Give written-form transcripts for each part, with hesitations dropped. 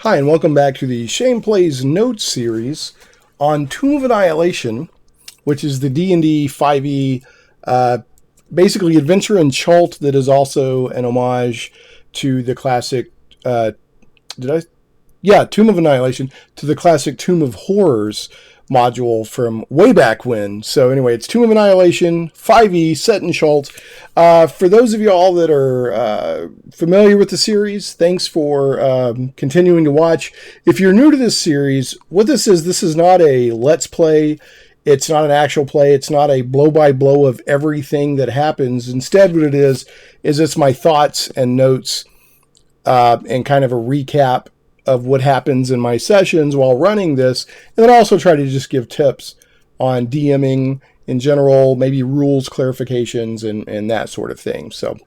Hi, and welcome back to the Shane Plays Notes series on Tomb of Annihilation, which is the D&D 5e, basically adventure in Chult that is also an homage to the classic, Tomb of Annihilation, to the classic Tomb of Horrors module from way back when. So anyway, it's Tomb of Annihilation, 5e, set in Chult. For those of you all that are familiar with the series, thanks for continuing to watch. If you're new to this series, what this is not a Let's Play. It's not an actual play. It's not a blow-by-blow of everything that happens. Instead, what it is it's my thoughts and notes and kind of a recap of what happens in my sessions while running this, and then also try to just give tips on DMing in general, maybe rules, clarifications, and that sort of thing. So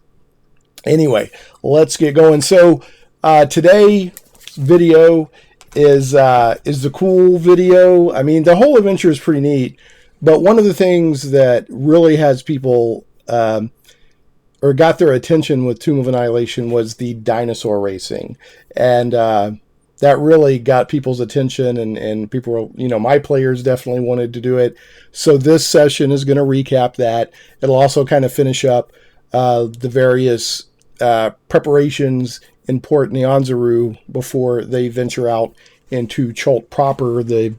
anyway, let's get going. So today's video is the cool video. I mean, the whole adventure is pretty neat, but one of the things that really has people or got their attention with Tomb of Annihilation was the dinosaur racing, and that really got people's attention, and people, my players definitely wanted to do it. So this session is going to recap that. It'll also kind of finish up the various preparations in Port Nyanzaru before they venture out into Chult proper, the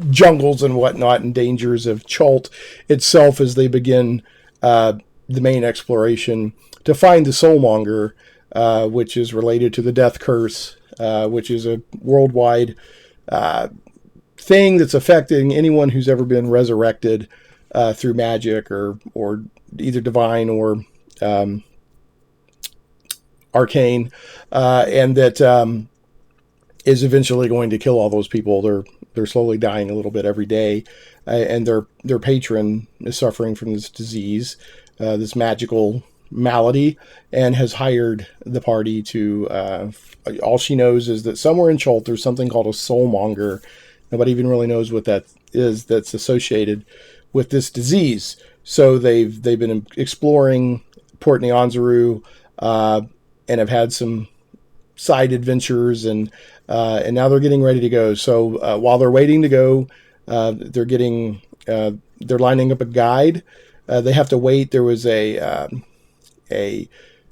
jungles and whatnot, and dangers of Chult itself as they begin the main exploration to find the Soulmonger, which is related to the Death Curse, which is a worldwide thing that's affecting anyone who's ever been resurrected through magic or either divine or arcane, and that is eventually going to kill all those people. They're slowly dying a little bit every day, and their patron is suffering from this disease, this magical malady, and has hired the party to all she knows is that somewhere in Chult there's something called a soulmonger. Nobody even really knows what that is, that's associated with this disease. So they've been exploring Port Nyanzaru and have had some side adventures, and now they're getting ready to go. So while they're waiting to go, they're lining up a guide. They have to wait. There was a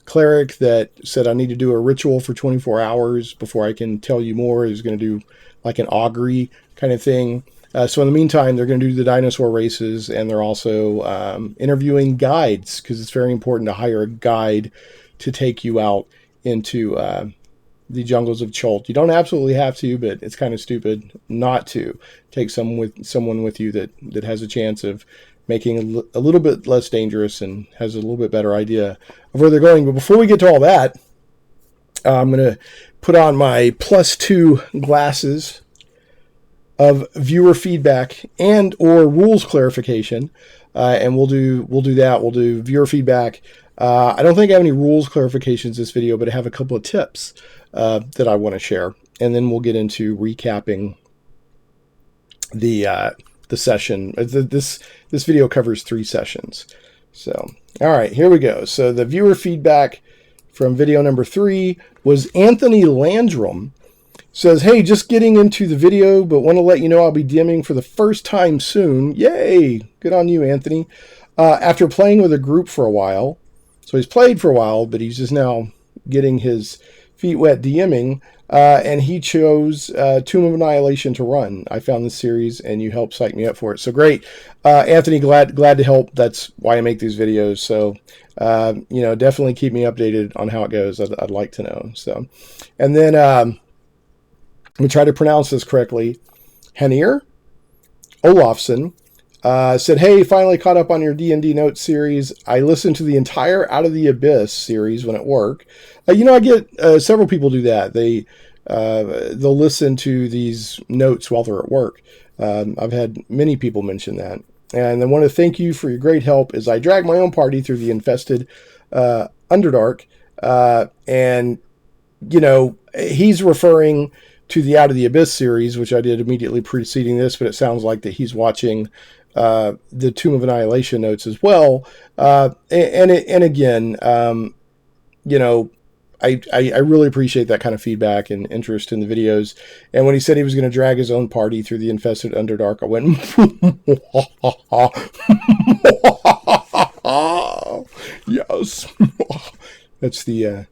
cleric that said, I need to do a ritual for 24 hours before I can tell you more. He's going to do like an augury kind of thing. So in the meantime, they're going to do the dinosaur races, and they're also interviewing guides, because it's very important to hire a guide to take you out into the jungles of Chult. You don't absolutely have to, but it's kind of stupid not to take someone with you that has a chance of making a little bit less dangerous and has a little bit better idea of where they're going. But before we get to all that, I'm going to put on my +2 glasses of viewer feedback and or rules clarification, and we'll do that. We'll do viewer feedback. I don't think I have any rules clarifications this video, but I have a couple of tips that I want to share, and then we'll get into recapping the session. This video covers 3 sessions. So, all right, here we go. So the viewer feedback from video number 3 was Anthony Landrum. Says, hey, just getting into the video, but want to let you know I'll be DMing for the first time soon. Yay! Good on you, Anthony. After playing with a group for a while, so he's played for a while, but he's just now getting his feet wet DMing, and he chose Tomb of Annihilation to run. I found this series, and you helped psych me up for it. So great. Anthony, glad to help. That's why I make these videos. So, definitely keep me updated on how it goes. I'd like to know. So, and then I'm going to try to pronounce this correctly. Henir Olafson said, hey, finally caught up on your D&D Notes series. I listened to the entire Out of the Abyss series when at work. I get several people do that. They'll listen to these notes while they're at work. I've had many people mention that. And I want to thank you for your great help as I drag my own party through the infested Underdark. And, he's referring to the Out of the Abyss series, which I did immediately preceding this, but it sounds like that he's watching the Tomb of Annihilation notes as well. And again, I really appreciate that kind of feedback and interest in the videos. And when he said he was going to drag his own party through the infested Underdark, I went, yes. That's the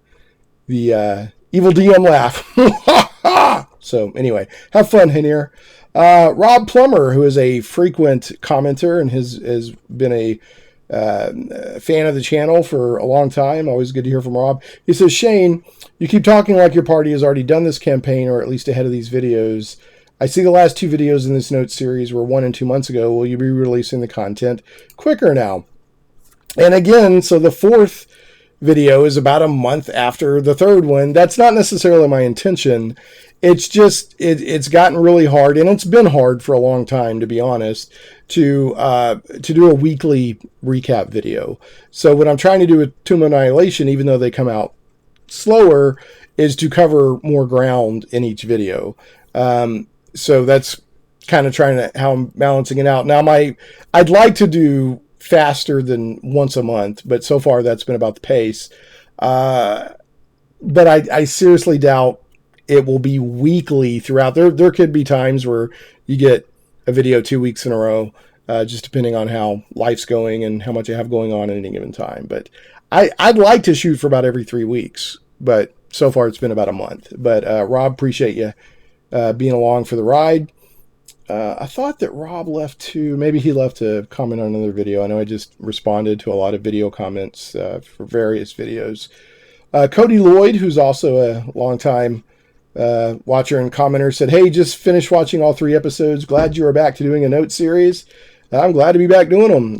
evil DM laugh. So anyway, have fun, Hanier. Rob Plummer, who is a frequent commenter and has been a fan of the channel for a long time. Always good to hear from Rob. He says, Shane, you keep talking like your party has already done this campaign, or at least ahead of these videos. I see the last 2 videos in this note series were 1 and 2 months ago. Will you be releasing the content quicker now? And again, so the 4th video is about a month after the 3rd one. That's not necessarily my intention. It's just, it's gotten really hard, and it's been hard for a long time, to be honest, to do a weekly recap video. So what I'm trying to do with Tomb of Annihilation, even though they come out slower, is to cover more ground in each video. So that's kind of how I'm balancing it out. Now, I'd like to do faster than once a month, but so far that's been about the pace. But I seriously doubt it will be weekly throughout. There could be times where you get a video 2 weeks in a row, just depending on how life's going and how much I have going on at any given time. But I'd like to shoot for about every 3 weeks, but so far it's been about a month. But Rob, appreciate you being along for the ride. I thought that Rob left too. Maybe he left to comment on another video. I know I just responded to a lot of video comments for various videos. Cody Lloyd, who's also a longtime watcher and commenter, said, hey, just finished watching all 3 episodes. Glad you are back to doing a note series. I'm glad to be back doing them.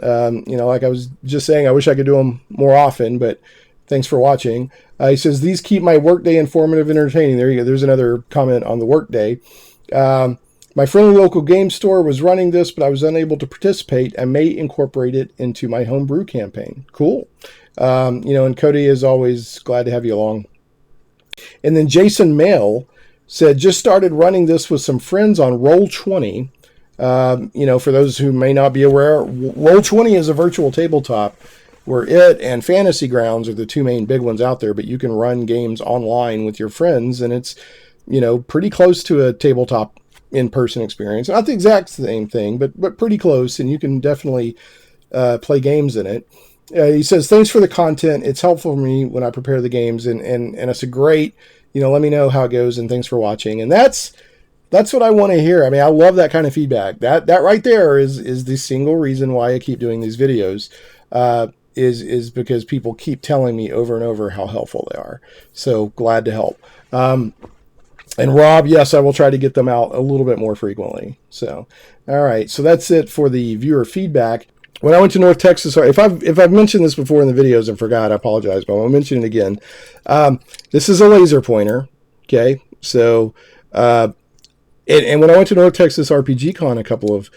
Like I was just saying, I wish I could do them more often, but thanks for watching. He says, these keep my workday informative and entertaining. There you go. There's another comment on the workday. My friendly local game store was running this, but I was unable to participate. I may incorporate it into my homebrew campaign. Cool. And Cody is always glad to have you along. And then Jason Mail said, just started running this with some friends on Roll20. For those who may not be aware, Roll20 is a virtual tabletop where it and Fantasy Grounds are the 2 main big ones out there, but you can run games online with your friends, and it's, pretty close to a tabletop in-person experience. Not the exact same thing, but pretty close, and you can definitely play games in it. He says, thanks for the content. It's helpful for me when I prepare the games, and it's a great, let me know how it goes, and thanks for watching. And that's what I want to hear. I mean, I love that kind of feedback. That right there is the single reason why I keep doing these videos, is because people keep telling me over and over how helpful they are. So glad to help. And Rob, yes, I will try to get them out a little bit more frequently. So, all right. So that's it for the viewer feedback. When I went to North Texas, if I've mentioned this before in the videos and forgot, I apologize, but I'll mention it again. This is a laser pointer. Okay. So, and when I went to North Texas RPG Con a couple of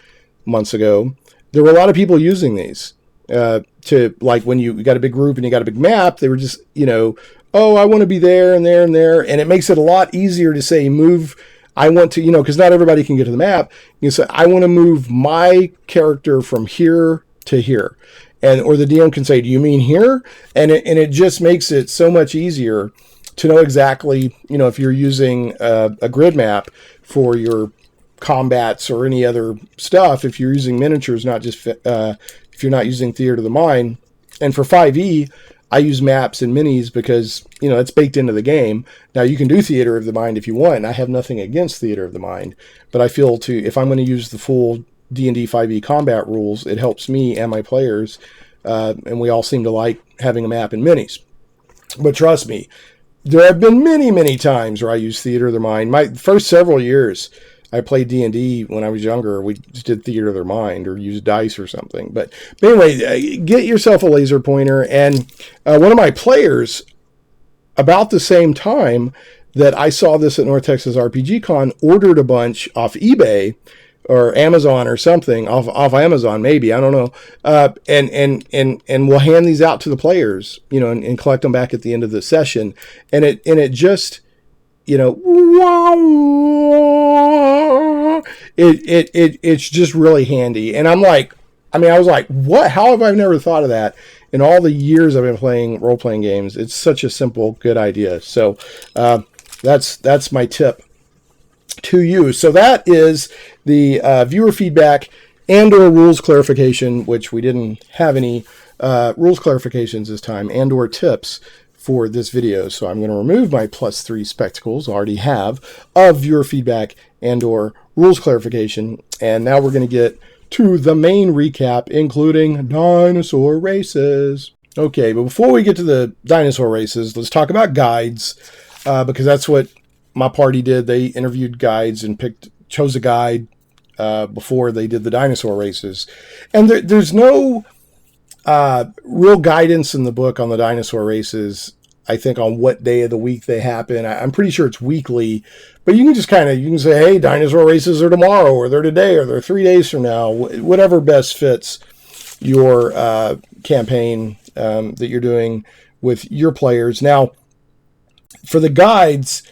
months ago, there were a lot of people using these to, like, when you got a big group and you got a big map, they were just, oh, I want to be there and there and there. And it makes it a lot easier to say, move. I want to, because not everybody can get to the map. You say, I want to move my character from here to here. Or the DM can say, do you mean here? And it just makes it so much easier to know exactly, if you're using a grid map for your combats or any other stuff, if you're using miniatures, not just, if you're not using Theater of the Mind. And for 5e, I use maps and minis because, it's baked into the game. Now, you can do Theater of the Mind if you want. I have nothing against Theater of the Mind. But I feel if I'm going to use the full D&D 5e combat rules, it helps me and my players. And we all seem to like having a map and minis. But trust me, there have been many, many times where I use Theater of the Mind. My first several years, I played D&D when I was younger. We just did Theater of their Mind or used dice or something. But anyway, get yourself a laser pointer. And one of my players, about the same time that I saw this at North Texas RPG Con, ordered a bunch off eBay or Amazon or something, off Amazon maybe, I don't know, and we'll hand these out to the players, and collect them back at the end of the session. And it just, it's just really handy. And I was like, what? How have I never thought of that? in all the years I've been playing role-playing games, it's such a simple, good idea. So that's my tip to you. So that is the viewer feedback and or rules clarification, which we didn't have any rules clarifications this time, and or tips for this video. So I'm going to remove my +3 spectacles, already have, of viewer feedback and or rules clarification. And now we're going to get to the main recap, including dinosaur races. Okay, but before we get to the dinosaur races, let's talk about guides, because that's what my party did. They interviewed guides and chose a guide before they did the dinosaur races. And there's no real guidance in the book on the dinosaur races, I think, on what day of the week they happen. I'm pretty sure it's weekly, but you can just you can say, hey, dinosaur races are tomorrow, or they're today, or they're 3 days from now, whatever best fits your campaign that you're doing with your players. Now, for the guides,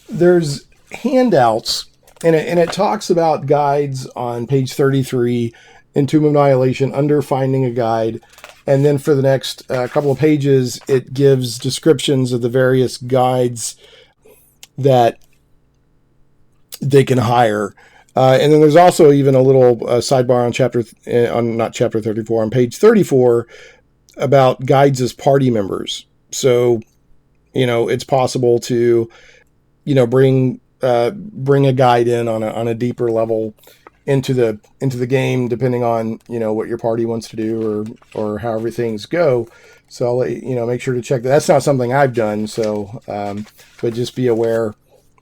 there's handouts, and it talks about guides on page 33 in Tomb of Annihilation under Finding a Guide. And then for the next couple of pages, it gives descriptions of the various guides that they can hire. And then there's also even a little sidebar on page 34 about guides as party members. So, it's possible to, bring a guide in on a deeper level into the game, depending on what your party wants to do or how things go. So I'll let make sure to check that. That's not something I've done. So, but just be aware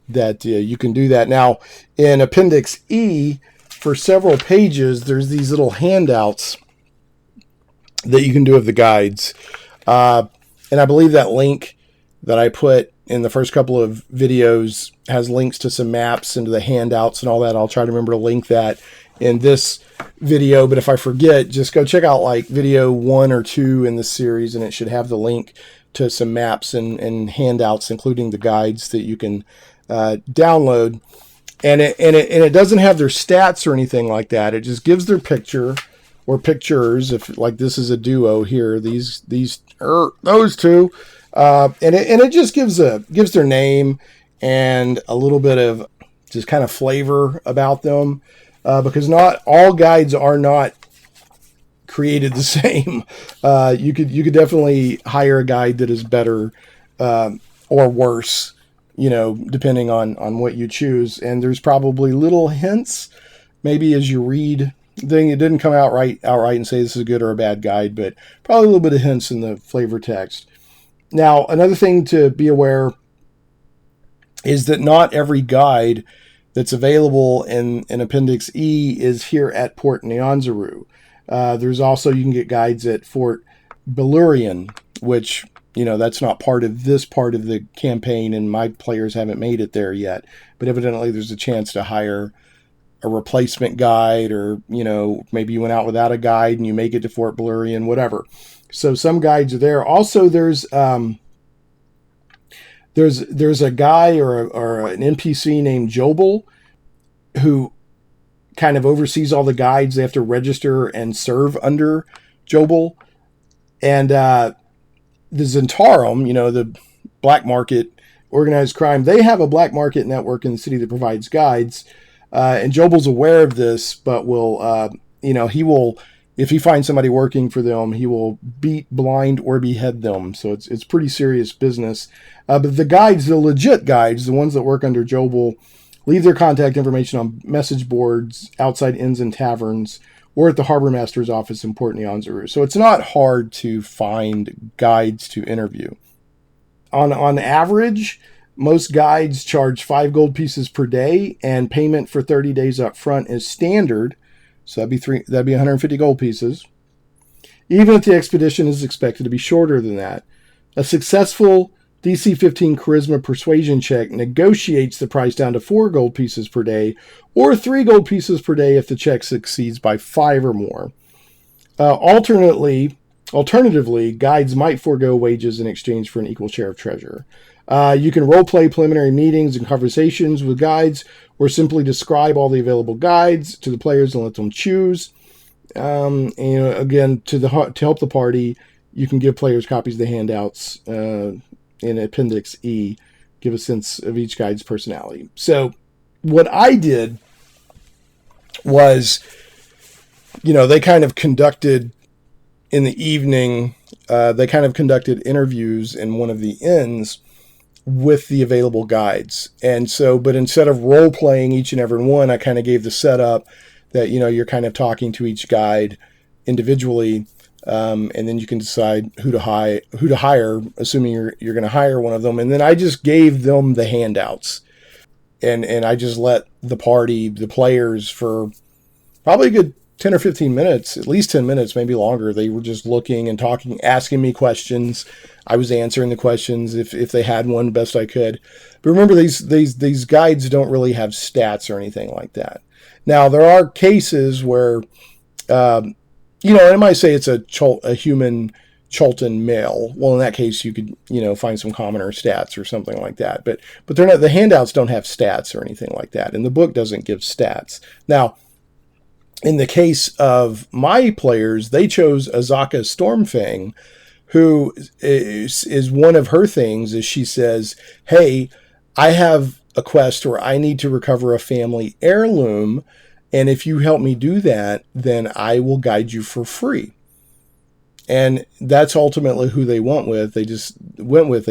that you can do that. Now, in Appendix E, for several pages, there's these little handouts that you can do of the guides, and I believe that link that I put in the first couple of videos has links to some maps and to the handouts and all that. I'll try to remember to link that in this video, but if I forget, just go check out like video 1 or 2 in this series, and it should have the link to some maps and handouts, including the guides that you can download. And it doesn't have their stats or anything like that. It just gives their picture or pictures. If like this is a duo here, those two. And it just gives their name and a little bit of just kind of flavor about them, because not all guides are not created the same. You could definitely hire a guide that is better or worse, depending on what you choose. And there's probably little hints, maybe as you read thing. It didn't come outright and say this is a good or a bad guide, but probably a little bit of hints in the flavor text. Now, another thing to be aware is that not every guide that's available in Appendix E is here at Port Nyanzaru. There's also, you can get guides at Fort Belurian, which, that's not part of this part of the campaign, and my players haven't made it there yet. But evidently there's a chance to hire a replacement guide, or, maybe you went out without a guide and you make it to Fort Belurian, whatever. So some guides are there. Also, there's a guy or an NPC named Jobel who kind of oversees all the guides. They have to register and serve under Jobel. And the Zentarum, the black market, organized crime, they have a black market network in the city that provides guides. And Jobel's aware of this, but will, he will, if he finds somebody working for them, he will beat, blind, or behead them. So it's pretty serious business. But the guides, the legit guides, the ones that work under Jobel, leave their contact information on message boards outside inns and taverns, or at the harbor master's office in Port Nyanzaru. So it's not hard to find guides to interview. On average, most guides charge 5 gold pieces per day, and payment for 30 days up front is standard. So that'd be 150 gold pieces. Even if the expedition is expected to be shorter than that. A successful DC 15 Charisma Persuasion check negotiates the price down to 4 gold pieces per day, or 3 gold pieces per day if the check succeeds by 5 or more. Alternatively, guides might forego wages in exchange for an equal share of treasure. You can roleplay preliminary meetings and conversations with guides, or simply describe all the available guides to the players and let them choose. Again, to help the party, you can give players copies of the handouts in Appendix E, give a sense of each guide's personality. So what I did was, they kind of conducted in the evening, they kind of conducted interviews in one of the inns with the available guides. And so, but instead of role playing each and every one, I kind of gave the setup that, you're kind of talking to each guide individually. And then you can decide who to hire, assuming you're going to hire one of them. And then I just gave them the handouts, and I just let the players, for probably a good 10 or 15 minutes, at least 10 minutes, maybe longer. They were just looking and talking, asking me questions. I was answering the questions if they had one, best I could. But remember, these guides don't really have stats or anything like that. Now, there are cases where, I might say it's a human Chultan male. Well, in that case, you could, find some commoner stats or something like that. But they're not, the handouts don't have stats or anything like that. And the book doesn't give stats. Now, in the case of my players, they chose Azaka Stormfang, who is one of her things is she says, hey, I have a quest where I need to recover a family heirloom, and if you help me do that, then I will guide you for free. And that's ultimately who they went with. They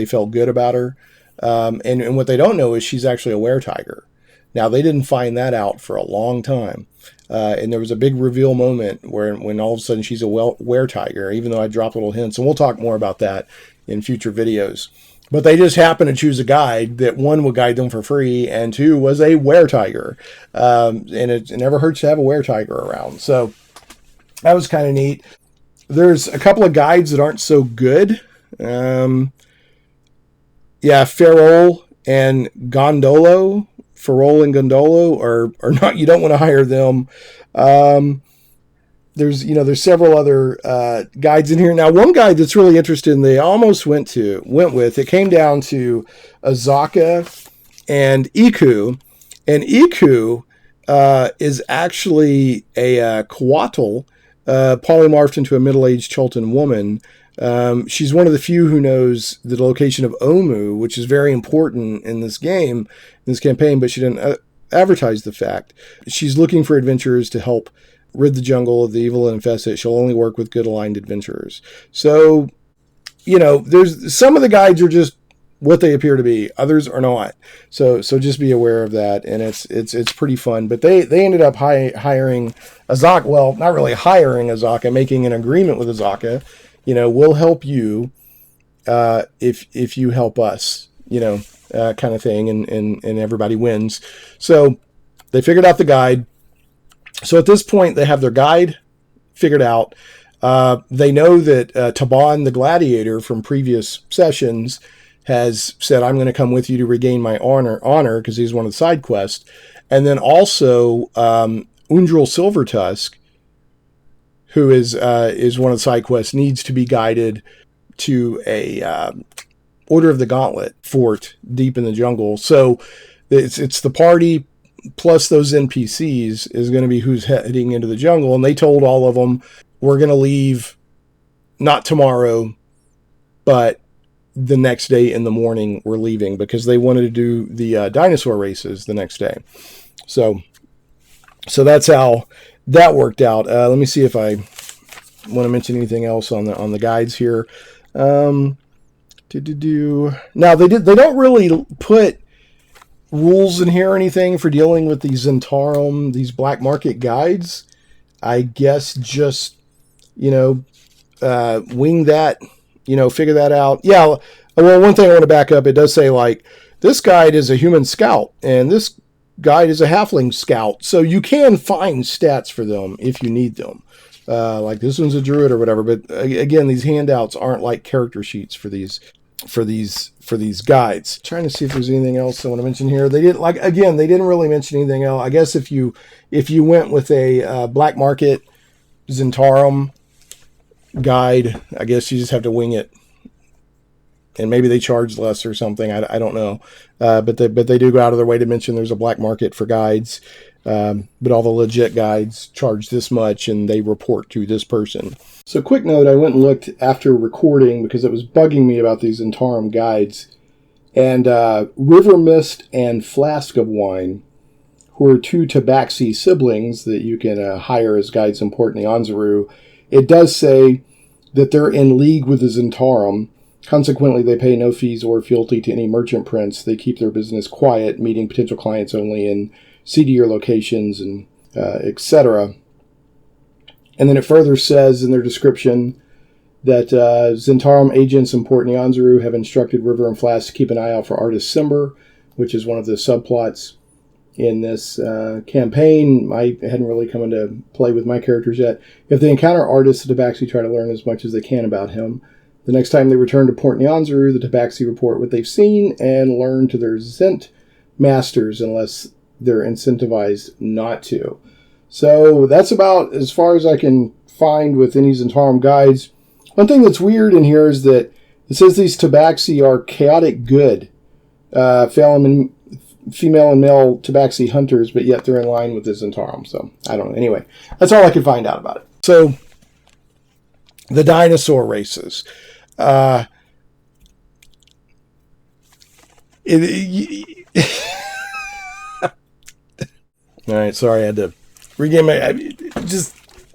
felt good about her. And what they don't know is she's actually a were-tiger. Now, they didn't find that out for a long time. And there was a big reveal moment when all of a sudden she's a were-tiger, even though I dropped little hints. And we'll talk more about that in future videos. But they just happened to choose a guide that, one, would guide them for free, and two, was a were-tiger. And it never hurts to have a were-tiger around. So that was kind of neat. There's a couple of guides that aren't so good. Farol and Gondolo. Farol and Gondolo are not, you don't want to hire them. There's several other guides in here. Now, one guide that's really interesting, they almost went with, it came down to Azaka and Iku. And Iku is actually a Coatl, polymorphed into a middle-aged Chultan woman. She's one of the few who knows the location of Omu, which is very important in this game, in this campaign, but she didn't advertise the fact. She's looking for adventurers to help rid the jungle of the evil and infest it. She'll only work with good aligned adventurers. So, there's some of the guides are just what they appear to be. Others are not. So just be aware of that. And it's pretty fun. But they ended up hiring Azaka. Well, not really hiring Azaka, making an agreement with Azaka. We'll help you if you help us, kind of thing, and everybody wins. So they figured out the guide. So at this point, they have their guide figured out. They know that Taban, the gladiator from previous sessions, has said, I'm going to come with you to regain my honor, because he's one of the side quests. And then also Undril Silvertusk, who is one of the side quests, needs to be guided to a Order of the Gauntlet fort deep in the jungle. So it's the party plus those NPCs is going to be who's heading into the jungle. And they told all of them, we're going to leave not tomorrow, but the next day in the morning we're leaving, because they wanted to do the dinosaur races the next day. So that's how that worked out. Let me see if I want to mention anything else on the guides here. Now they don't really put rules in here or anything for dealing with these Zentarum, these black market guides. I guess just wing that, figure that out. Yeah. Well, one thing I want to back up, it does say this guide is a human scout and this guide is a halfling scout. So you can find stats for them if you need them. Like this one's a druid or whatever. But again, these handouts aren't like character sheets for these guides. Trying to see if there's anything else I want to mention here. They didn't really mention anything else. I guess if you went with a black market Zentarum guide, I guess you just have to wing it, and maybe they charge less or something. I don't know, but they do go out of their way to mention there's a black market for guides. But all the legit guides charge this much, and they report to this person. So quick note, I went and looked after recording because it was bugging me about these Zentarum guides. And River Mist and Flask of Wine, who are two Tabaxi siblings that you can hire as guides in Port Nyanzaru, it does say that they're in league with the Zentarum. Consequently, they pay no fees or fealty to any merchant prince. They keep their business quiet, meeting potential clients only in seedier locations, and etc. And then it further says in their description that Zentarum agents in Port Nyanzaru have instructed River and Flask to keep an eye out for artist Simber, which is one of the subplots in this campaign. I hadn't really come into play with my characters yet. If they encounter artists, the Tabaxi try to learn as much as they can about him. The next time they return to Port Nyanzaru, the Tabaxi report what they've seen and learn to their Zent masters unless they're incentivized not to. So that's about as far as I can find with any Zentarum guides. One thing that's weird in here is that it says these Tabaxi are chaotic good, female and male Tabaxi hunters, but yet they're in line with the Zentarum. So I don't know. Anyway, that's all I could find out about it. So the dinosaur races. All right, sorry, I had to regain my. I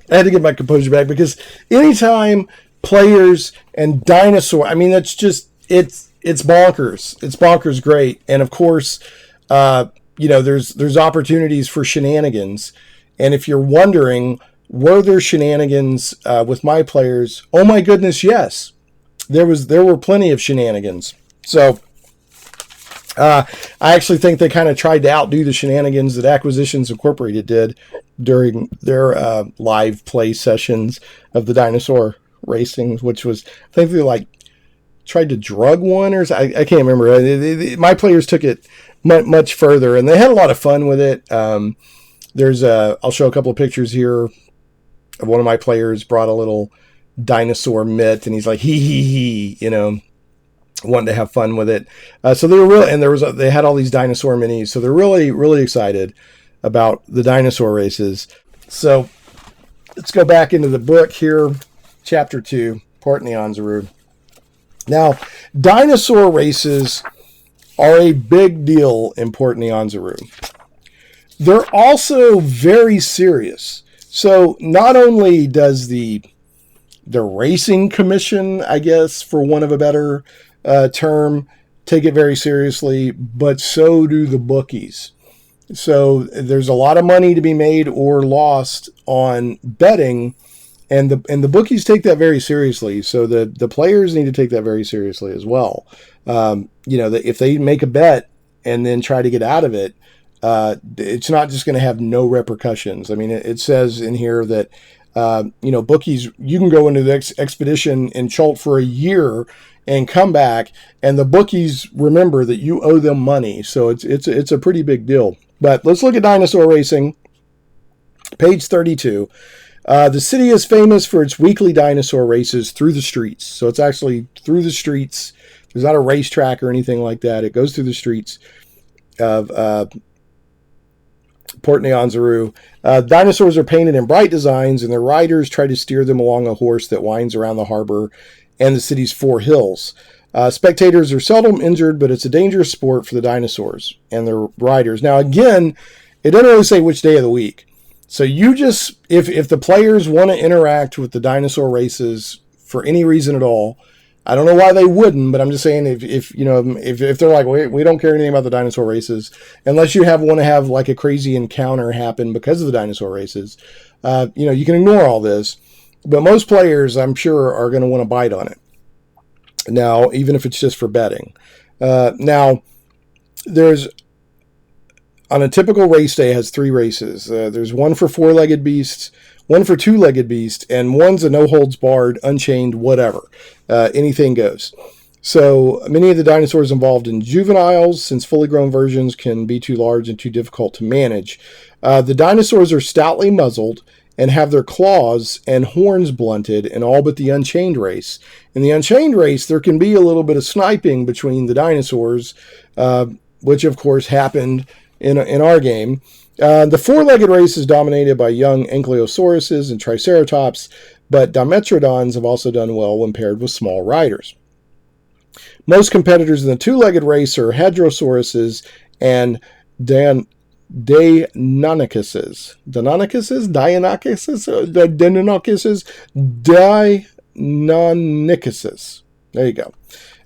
had to get my composure back because anytime players and dinosaur, I mean, that's just it's bonkers. It's bonkers great, and of course, there's opportunities for shenanigans. And if you're wondering, were there shenanigans with my players? Oh my goodness, yes, there were plenty of shenanigans. So. I actually think they kind of tried to outdo the shenanigans that Acquisitions Incorporated did during their live play sessions of the dinosaur racing, which was, I think they tried to drug one or something. I can't remember. My players took it much further, and they had a lot of fun with it. I'll show a couple of pictures here of one of my players brought a little dinosaur mitt, and he's like, he, wanting to have fun with it. So they were really, and they had all these dinosaur minis. So they're really, really excited about the dinosaur races. So let's go back into the book here. Chapter 2, Port Nyanzaru. Now, dinosaur races are a big deal in Port Nyanzaru. They're also very serious. So not only does the racing commission, I guess, for want of a better term, take it very seriously, but so do the bookies. So there's a lot of money to be made or lost on betting, and the bookies take that very seriously. So the players need to take that very seriously as well. That if they make a bet and then try to get out of it, it's not just going to have no repercussions. I mean, it says in here that bookies, you can go into the expedition in Chult for a year and come back, and the bookies remember that you owe them money. So it's a pretty big deal. But let's look at dinosaur racing. Page 32. The city is famous for its weekly dinosaur races through the streets. So it's actually through the streets. There's not a racetrack or anything like that. It goes through the streets of Port Nyanzaru. Dinosaurs are painted in bright designs, and their riders try to steer them along a horse that winds around the harbor and the city's 4 hills. Spectators are seldom injured, but it's a dangerous sport for the dinosaurs and their riders. Now, again, it doesn't really say which day of the week. So you just, if the players want to interact with the dinosaur races for any reason at all, I don't know why they wouldn't, but I'm just saying if they're like, we don't care anything about the dinosaur races, unless you want to have like a crazy encounter happen because of the dinosaur races, you can ignore all this. But most players, I'm sure, are going to want to bite on it. Now, even if it's just for betting. Now, there's, on a typical race day, has 3 races. There's one for 4-legged beasts, one for 2-legged beasts, and one's a no-holds-barred, unchained, whatever. Anything goes. So many of the dinosaurs involved in juveniles, since fully grown versions can be too large and too difficult to manage. The dinosaurs are stoutly muzzled and have their claws and horns blunted in all but the Unchained race. In the Unchained race, there can be a little bit of sniping between the dinosaurs, which of course happened in our game. The four-legged race is dominated by young ankylosauruses and triceratops, but dimetrodons have also done well when paired with small riders. Most competitors in the two-legged race are hadrosauruses and Deinonychuses. There you go.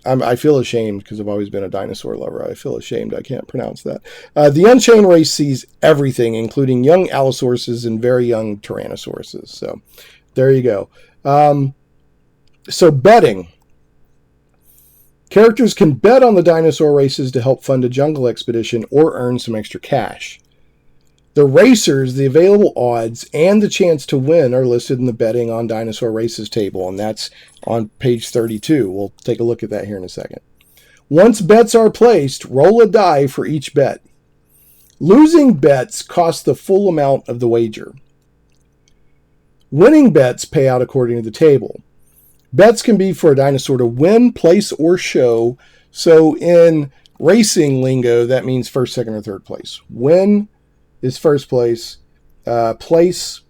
I feel ashamed because I've always been a dinosaur lover. I feel ashamed I can't pronounce that. The Unchained race sees everything, including young allosauruses and very young tyrannosauruses. So there you go. So betting. Characters can bet on the dinosaur races to help fund a jungle expedition or earn some extra cash. The racers, the available odds, and the chance to win are listed in the Betting on Dinosaur Races table, and that's on page 32. We'll take a look at that here in a second. Once bets are placed, roll a die for each bet. Losing bets cost the full amount of the wager. Winning bets pay out according to the table. Bets can be for a dinosaur to win, place, or show. So in racing lingo, that means first, second, or third place. Win is first place, place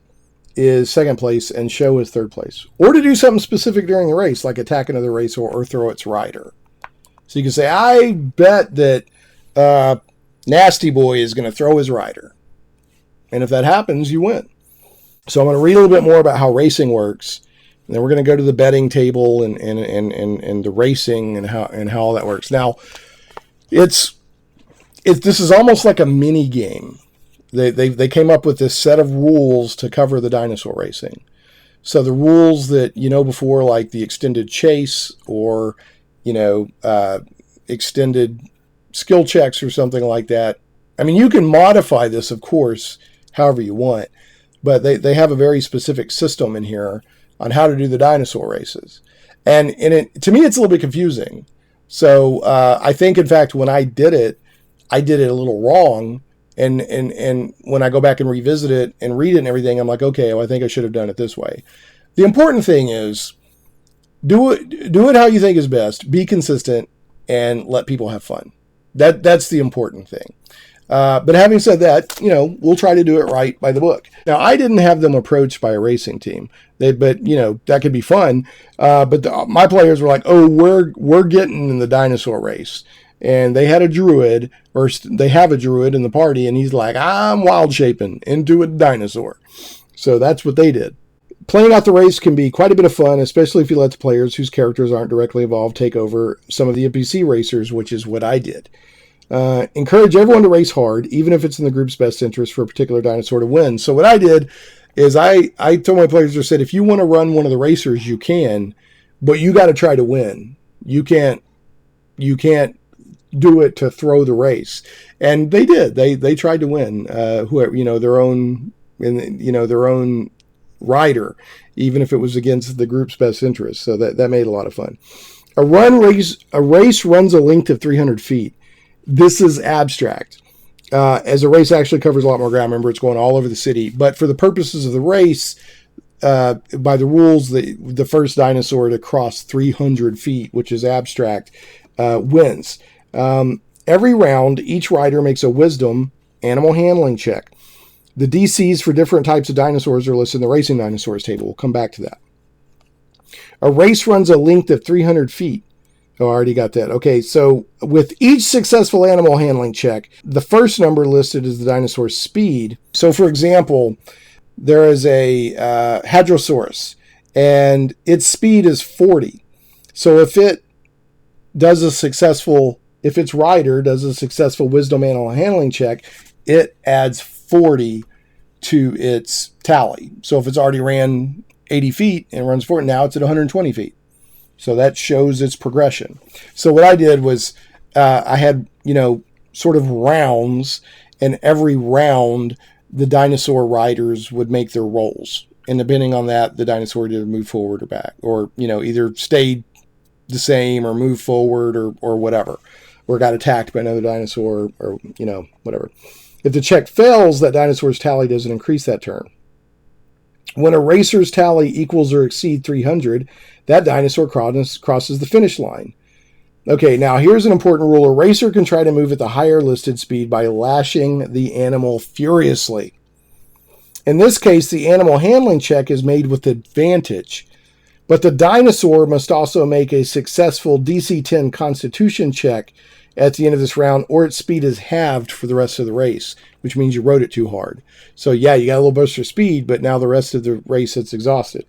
is second place, and show is third place. Or to do something specific during the race, like attack another racer or throw its rider. So you can say, I bet that Nasty Boy is going to throw his rider. And if that happens, you win. So I'm going to read a little bit more about how racing works. And then we're going to go to the betting table and the racing and how all that works. Now, this is almost like a mini game. They came up with this set of rules to cover the dinosaur racing. So the rules that you know before, like the extended chase or extended skill checks or something like that. I mean, you can modify this, of course, however you want, but they have a very specific system in here on how to do the dinosaur races. And to me, it's a little bit confusing. So I think, in fact, when I did it a little wrong. And when I go back and revisit it and read it and everything, I'm like, okay, well, I think I should have done it this way. The important thing is do it how you think is best, be consistent, and let people have fun. That's the important thing. But having said that, we'll try to do it right by the book. Now, I didn't have them approached by a racing team, but that could be fun. But my players were like, oh, we're getting in the dinosaur race. And they had a druid, or they have a druid in the party, and he's like, I'm wild shaping into a dinosaur. So that's what they did. Playing out the race can be quite a bit of fun, especially if you let the players whose characters aren't directly involved take over some of the NPC racers, which is what I did. Encourage everyone to race hard, even if it's in the group's best interest for a particular dinosaur to win. So what I did is I told my players, I said, if you want to run one of the racers, you can, but you got to try to win. You can't do it to throw the race. And they did. They tried to win their own rider, even if it was against the group's best interest. So that made a lot of fun. A race runs a length of 300 feet. This is abstract. As a race actually covers a lot more ground. Remember, it's going all over the city. But for the purposes of the race, by the rules, the first dinosaur to cross 300 feet, which is abstract, wins. Every round, each rider makes a wisdom animal handling check. The DCs for different types of dinosaurs are listed in the Racing Dinosaurs table. We'll come back to that. A race runs a length of 300 feet. Oh, I already got that. Okay, so with each successful animal handling check, the first number listed is the dinosaur's speed. So, for example, there is a Hadrosaurus, and its speed is 40. So if its rider does a successful wisdom animal handling check, it adds 40 to its tally. So if it's already ran 80 feet and runs 40, now it's at 120 feet. So that shows its progression. So what I did was I had, sort of rounds, and every round the dinosaur riders would make their rolls. And depending on that, the dinosaur did move forward or back, or, either stayed the same or moved forward or whatever, or got attacked by another dinosaur or, whatever. If the check fails, that dinosaur's tally doesn't increase that turn. When a racer's tally equals or exceeds 300, that dinosaur crosses the finish line. Okay, now here's an important rule. A racer can try to move at the higher listed speed by lashing the animal furiously. In this case, the animal handling check is made with advantage, but the dinosaur must also make a successful DC-10 Constitution check at the end of this round, or its speed is halved for the rest of the race, which means you rode it too hard. So yeah, you got a little burst of speed, but now the rest of the race it's exhausted.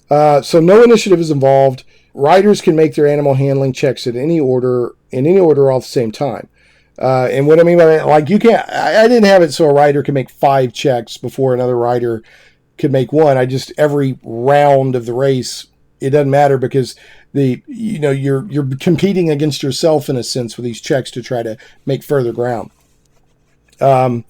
So no initiative is involved. Riders can make their animal handling checks in any order all at the same time. And what I mean by that, like you can't, I didn't have it so a rider can make 5 checks before another rider could make one. Every round of the race, it doesn't matter because you're competing against yourself in a sense with these checks to try to make further ground. Riders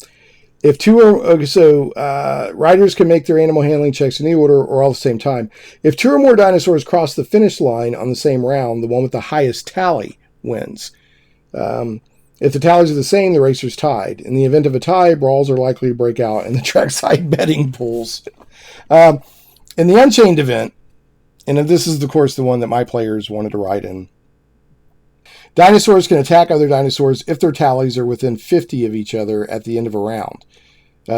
can make their animal handling checks in any order or all at the same time. If 2 or more dinosaurs cross the finish line on the same round, the one with the highest tally wins. If the tallies are the same, the racer's tied. In the event of a tie, brawls are likely to break out in the trackside betting pools. In the Unchained event, and this is, of course, the one that my players wanted to ride in, dinosaurs can attack other dinosaurs if their tallies are within 50 of each other at the end of a round.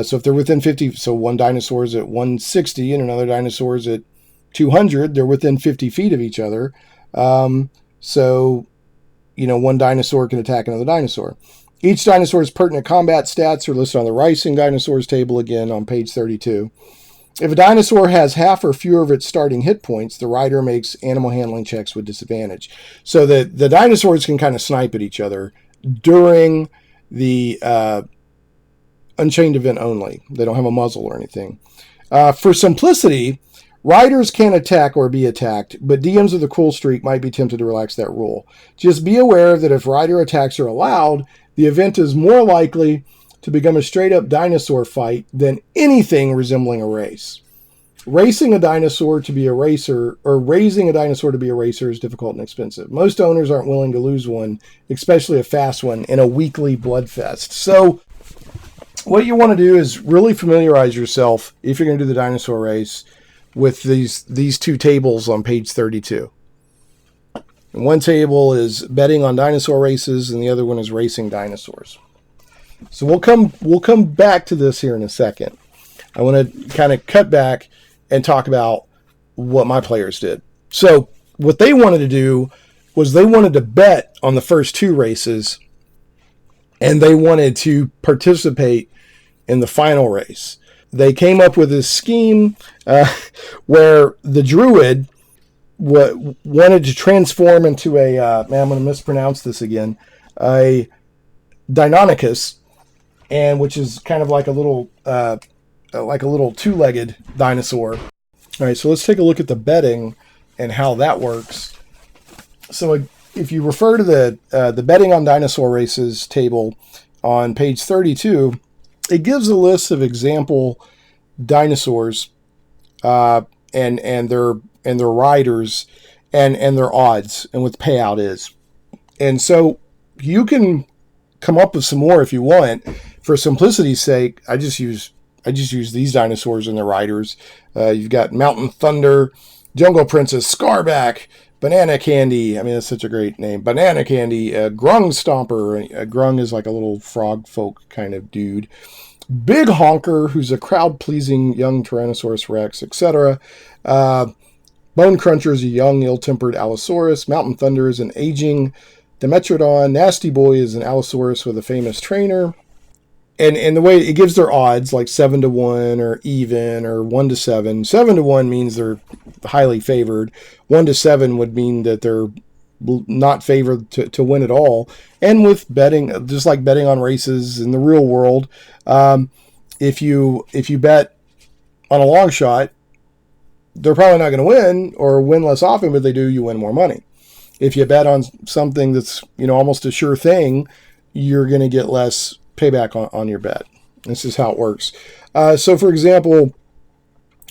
So if they're within 50, so one dinosaur is at 160 and another dinosaur is at 200, they're within 50 feet of each other. One dinosaur can attack another dinosaur. Each dinosaur's pertinent combat stats are listed on the Rising Dinosaurs table again on page 32. If a dinosaur has half or fewer of its starting hit points, the rider makes animal handling checks with disadvantage. So that the dinosaurs can kind of snipe at each other during the Unchained event only. They don't have a muzzle or anything. For simplicity, riders can attack or be attacked, but DMs of the Cool Streak might be tempted to relax that rule. Just be aware that if rider attacks are allowed, the event is more likely to become a straight-up dinosaur fight than anything resembling a race. Racing a dinosaur to be a racer, or raising a dinosaur to be a racer, is difficult and expensive. Most owners aren't willing to lose one, especially a fast one, in a weekly bloodfest. So what you want to do is really familiarize yourself, if you're going to do the dinosaur race, with these 2 tables on page 32. And one table is betting on dinosaur races, and the other one is racing dinosaurs. So we'll come back to this here in a second. I want to kind of cut back and talk about what my players did. So what they wanted to do was they wanted to bet on the first 2 races, and they wanted to participate in the final race. They came up with this scheme where the druid wanted to transform into I'm going to mispronounce this again, a Deinonychus, and which is kind of like a little 2-legged dinosaur. All right, so let's take a look at the betting and how that works. So if you refer to the betting on dinosaur races table on page 32, it gives a list of example dinosaurs and their riders and their odds and what the payout is. And so you can come up with some more if you want. For simplicity's sake, I just use these dinosaurs and their riders. You've got Mountain Thunder, Jungle Princess, Scarback, Banana Candy. I mean, that's such a great name. Banana Candy, Grung Stomper. Grung is like a little frog folk kind of dude. Big Honker, who's a crowd-pleasing young Tyrannosaurus Rex, etc. Bone Cruncher is a young, ill-tempered Allosaurus. Mountain Thunder is an aging Dimetrodon. Nasty Boy is an Allosaurus with a famous trainer. And the way it gives their odds, like 7-1 or even or 1-7. 7-1 means they're highly favored. 1-7 would mean that they're not favored to win at all. And with betting, just like betting on races in the real world, if you bet on a long shot, they're probably not going to win or win less often, but they do, you win more money. If you bet on something that's almost a sure thing, you're going to get less payback on your bet. This is how it works. So, for example,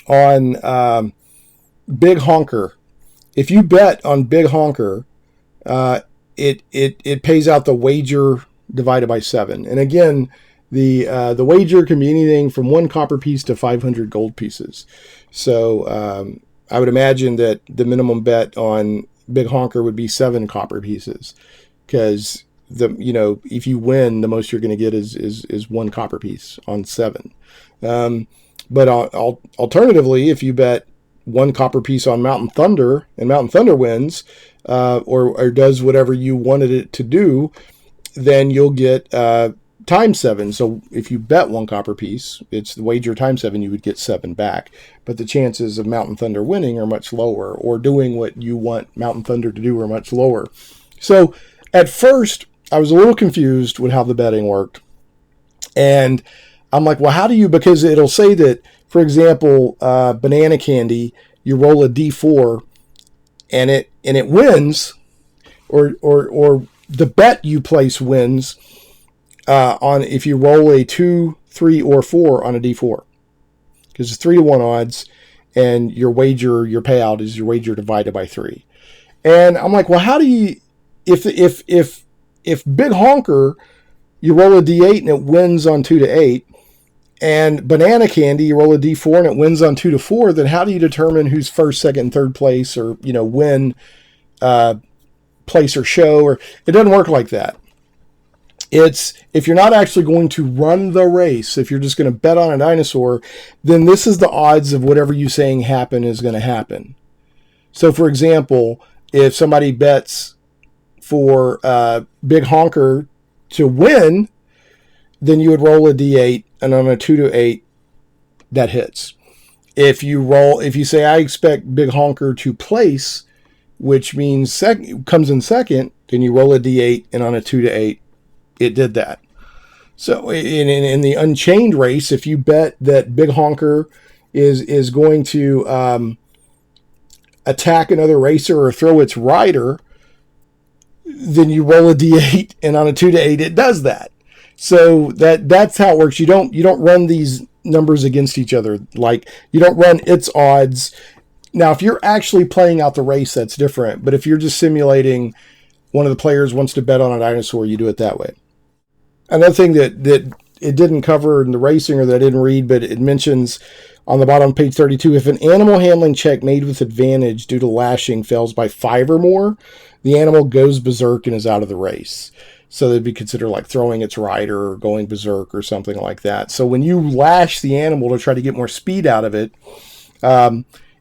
on Big Honker, if you bet on Big Honker, it pays out the wager divided by 7. And again, the wager can be anything from 1 copper piece to 500 gold pieces. So I would imagine that the minimum bet on Big Honker would be 7 copper pieces, because if you win, the most you're going to get is 1 copper piece on 7. But alternatively, if you bet 1 copper piece on Mountain Thunder, and Mountain Thunder wins, or does whatever you wanted it to do, then you'll get times 7. So if you bet 1 copper piece, it's the wager times 7, you would get 7 back. But the chances of Mountain Thunder winning are much lower, or doing what you want Mountain Thunder to do are much lower. So at first, I was a little confused with how the betting worked. And I'm like, well, how do you, because it'll say that, for example, banana candy, you roll a D4 and it wins, or the bet you place wins on if you roll a 2, 3, or 4 on a D4. Because it's 3-to-1 odds, and your payout is your wager divided by 3. And I'm like, well, how do you, if Big Honker, you roll a D8 and it wins on 2 to 8, and banana candy, you roll a D4 and it wins on 2 to 4, then how do you determine who's first, second, and third place, or win, place, or show? Or it doesn't work like that. It's, if you're not actually going to run the race, if you're just going to bet on a dinosaur, then this is the odds of whatever you saying happen is going to happen. So, for example, if somebody bets for Big Honker to win, then you would roll a D8, and on a 2 to 8, that hits. If you say, I expect Big Honker to place, which means comes in second, then you roll a D8, and on a 2 to 8, it did that. So in the Unchained race, if you bet that Big Honker is going to attack another racer or throw its rider, then you roll a D8, and on a 2 to 8, it does that. So that's how it works. You don't run these numbers against each other. Like, you don't run its odds. Now, if you're actually playing out the race, that's different. But if you're just simulating, one of the players wants to bet on a dinosaur, you do it that way. Another thing that it didn't cover in the racing, or that I didn't read, but it mentions on the bottom of page 32, if an animal handling check made with advantage due to lashing fails by 5 or more, the animal goes berserk and is out of the race. So they'd be considered like throwing its rider or going berserk or something like that. So when you lash the animal to try to get more speed out of it,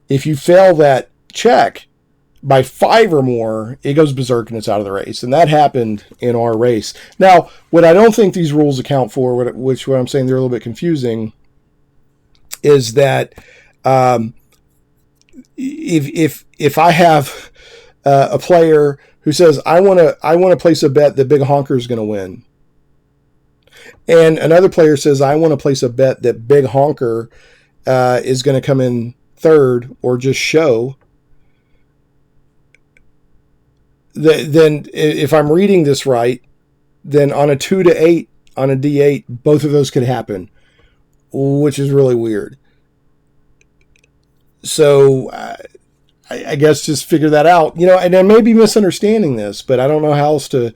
if you fail that check by 5 or more, it goes berserk and it's out of the race. And that happened in our race. Now, what I don't think these rules account for, what I'm saying they're a little bit confusing, is that if I have a player who says, I want to place a bet that Big Honker is going to win, and another player says, I want to place a bet that Big Honker is going to come in third or just show, then if I'm reading this right, then on a 2 to 8, on a D8, both of those could happen, which is really weird. So I guess just figure that out, and I may be misunderstanding this, but I don't know how else to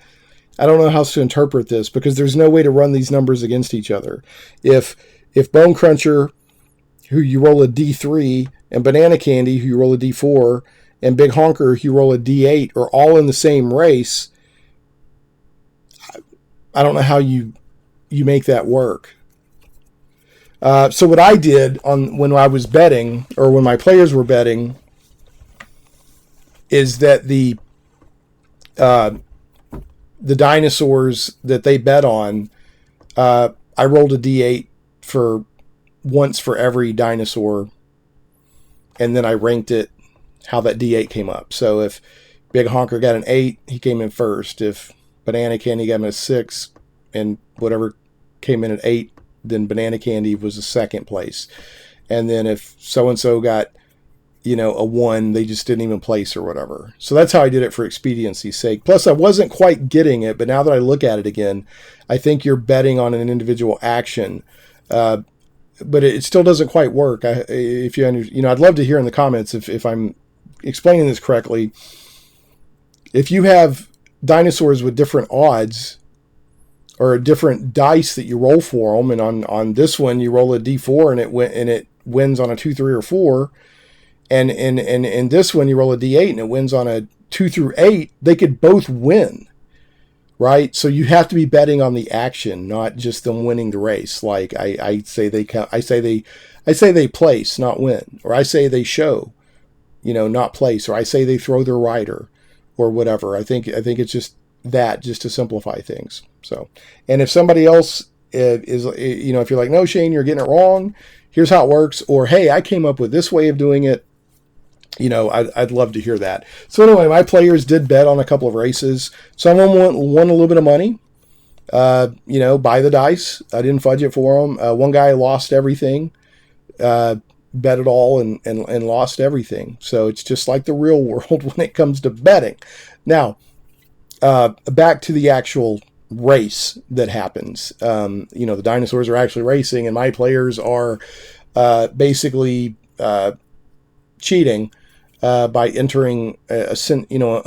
interpret this, because there's no way to run these numbers against each other. If Bone Cruncher, who you roll a D3, and Banana Candy, who you roll a D4, and Big Honker, who you roll a D8, are all in the same race, I don't know how you make that work. So what I did when I was betting, or when my players were betting, is that the dinosaurs that they bet on, I rolled a D8 once for every dinosaur, and then I ranked it how that D8 came up. So if Big Honker got an 8, he came in first. If Banana Candy got him a 6, and whatever came in at 8, then Banana Candy was the second place. And then if so-and-so got, a 1, they just didn't even place or whatever. So that's how I did it for expediency's sake. Plus, I wasn't quite getting it, but now that I look at it again, I think you're betting on an individual action. But it still doesn't quite work. I'd love to hear in the comments if I'm explaining this correctly. If you have dinosaurs with different odds, or different dice that you roll for them, and on this one you roll a D4 and it wins on a 2, 3, or 4, and in this one you roll a D8 and it wins on a 2 through 8, they could both win, right? So you have to be betting on the action, not just them winning the race. Like I say they place, not win, or I say they show, not place, or I say they throw their rider, or whatever. I think it's just that, just to simplify things. So, and if somebody else is, if you're like, no, Shane, you're getting it wrong, here's how it works, or hey, I came up with this way of doing it, I'd love to hear that. So anyway, my players did bet on a couple of races. Some of them won a little bit of money, buy the dice. I didn't fudge it for them. One guy lost everything, bet it all and lost everything. So it's just like the real world when it comes to betting. Now, back to the actual race that happens. The dinosaurs are actually racing, and my players are basically cheating by entering a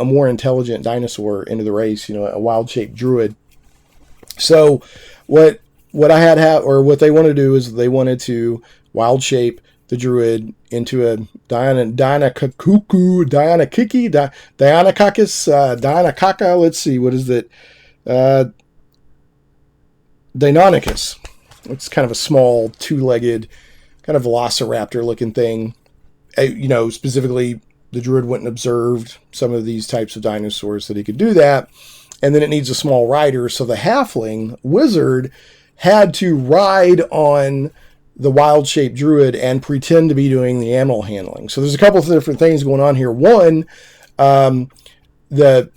more intelligent dinosaur into the race, a wild-shaped druid. So what what they want to do is they wanted to wild shape the druid into a Dianakaka, let's see, what is it? Deinonychus. It's kind of a small, two-legged, kind of velociraptor-looking thing. Specifically, the druid went and observed some of these types of dinosaurs that he could do that. And then it needs a small rider, so the halfling wizard had to ride on the wild-shaped druid and pretend to be doing the animal handling. So there's a couple of different things going on here. One, the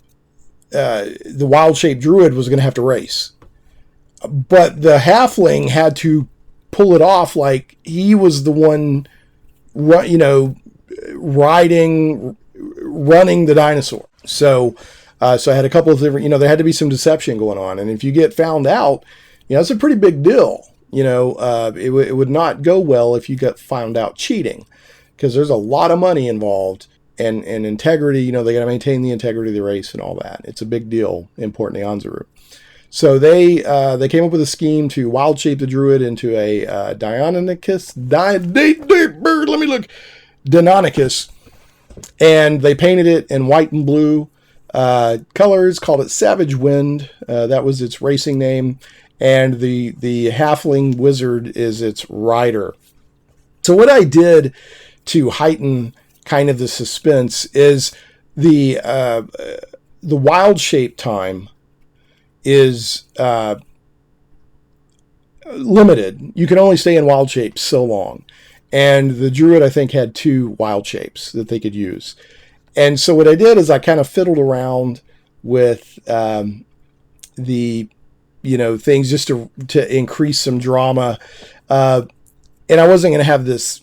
wild-shaped druid was going to have to race, but the halfling had to pull it off like he was the one, running the dinosaur. So I had a couple of different, there had to be some deception going on. And if you get found out, it's a pretty big deal. It would not go well if you got found out cheating, because there's a lot of money involved and integrity. They got to maintain the integrity of the race and all that. It's a big deal in Port Nyanzaru. So they came up with a scheme to wild shape the druid into a Deinonychus, Deinonychus, and they painted it in white and blue colors, called it Savage Wind. That was its racing name, and the halfling wizard is its rider. So what I did to heighten kind of the suspense is the wild shape time is limited. You can only stay in wild shape so long. And the druid, I think, had 2 wild shapes that they could use. And so what I did is I kind of fiddled around with the things just to increase some drama. And I wasn't going to have this,